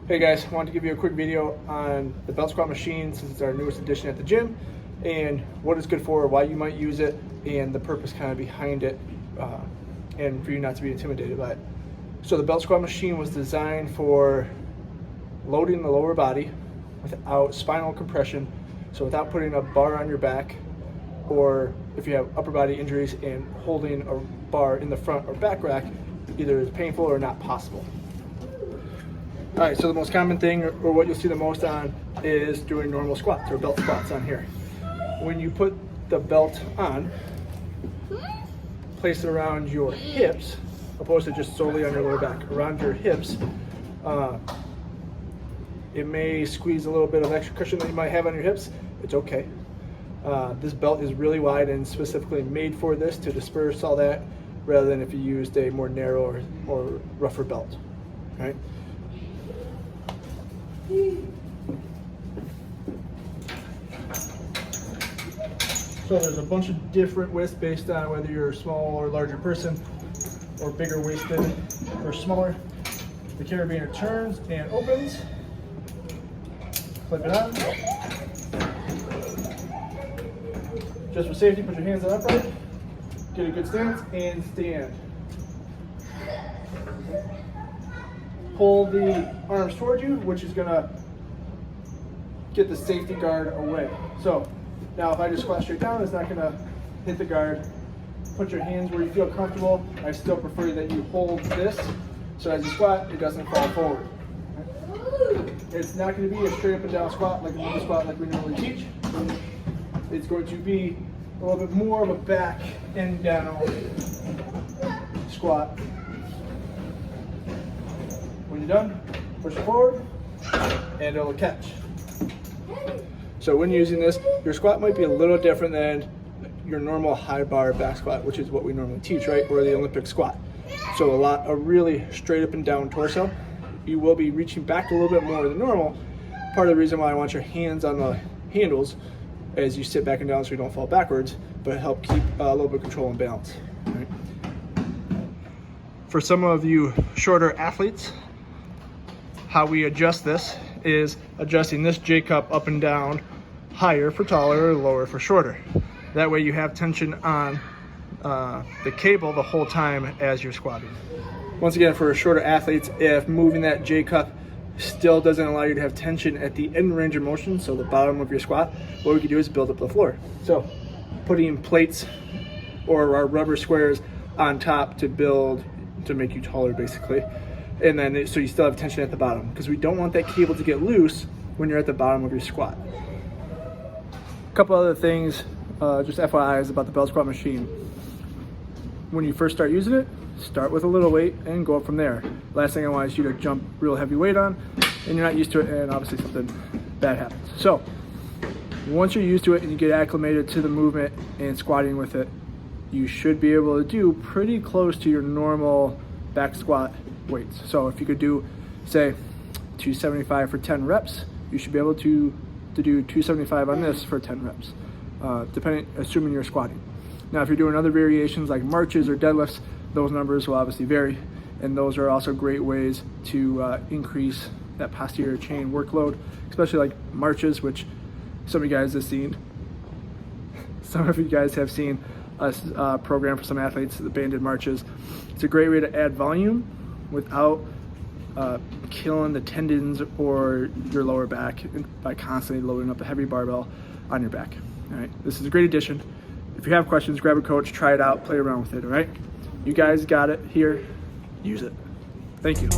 Hey guys, I wanted to give you a quick video on the belt squat machine since it's our newest addition at the gym, and what it's good for, why you might use it, and the purpose kind of behind it, and for you not to be intimidated by it. So the belt squat machine was designed for loading the lower body without spinal compression, so without putting a bar on your back, or if you have upper body injuries and holding a bar in the front or back rack, either is painful or not possible. All right, so the most common thing, or what you'll see the most on, is doing normal squats or belt squats on here. When you put the belt on, place it around your hips, opposed to just solely on your lower back. Around your hips, it may squeeze a little bit of extra cushion that you might have on your hips. It's okay. This belt is really wide and specifically made for this to disperse all that, rather than if you used a more narrow or rougher belt. All right. So there's a bunch of different widths based on whether you're a small or larger person, or bigger waisted or smaller. The carabiner turns and opens. Clip it on. Just for safety, put your hands on upright. Get a good stance and stand. Pull the arms toward you, which is gonna get the safety guard away. So now if I just squat straight down, it's not gonna hit the guard. Put your hands where you feel comfortable. I still prefer that you hold this, so as you squat, it doesn't fall forward. It's not gonna be a straight up and down squat like a normal squat like we normally teach. It's going to be a little bit more of a back and down squat. When you're done, push it forward and it'll catch. So when using this, your squat might be a little different than your normal high bar back squat, which is what we normally teach, right? Or the Olympic squat. So a really straight up and down torso. You will be reaching back a little bit more than normal. Part of the reason why I want your hands on the handles as you sit back and down so you don't fall backwards, but help keep a little bit of control and balance. Right? For some of you shorter athletes, how we adjust this is adjusting this J cup up and down, higher for taller or lower for shorter. That way you have tension on the cable the whole time as you're squatting. Once again, for shorter athletes, if moving that J cup still doesn't allow you to have tension at the end range of motion, so the bottom of your squat, what we can do is build up the floor. So putting plates or our rubber squares on top to make you taller basically. And then so you still have tension at the bottom, because we don't want that cable to get loose when you're at the bottom of your squat. A couple other things, just FYIs about the belt squat machine. When you first start using it, start with a little weight and go up from there. Last thing I want is you to jump real heavy weight on and you're not used to it, and obviously something bad happens. So once you're used to it and you get acclimated to the movement and squatting with it, you should be able to do pretty close to your normal back squat weights. So if you could do, say, 275 for 10 reps, you should be able to do 275 on this for 10 reps, assuming you're squatting. Now, if you're doing other variations like marches or deadlifts, those numbers will obviously vary, and those are also great ways to increase that posterior chain workload, especially like marches, which some of you guys have seen. Some of you guys have seen us program for some athletes, the banded marches. It's a great way to add volume without killing the tendons or your lower back by constantly loading up a heavy barbell on your back. All right, this is a great addition. If you have questions, grab a coach, try it out, play around with it, all right? You guys got it here, use it. Thank you.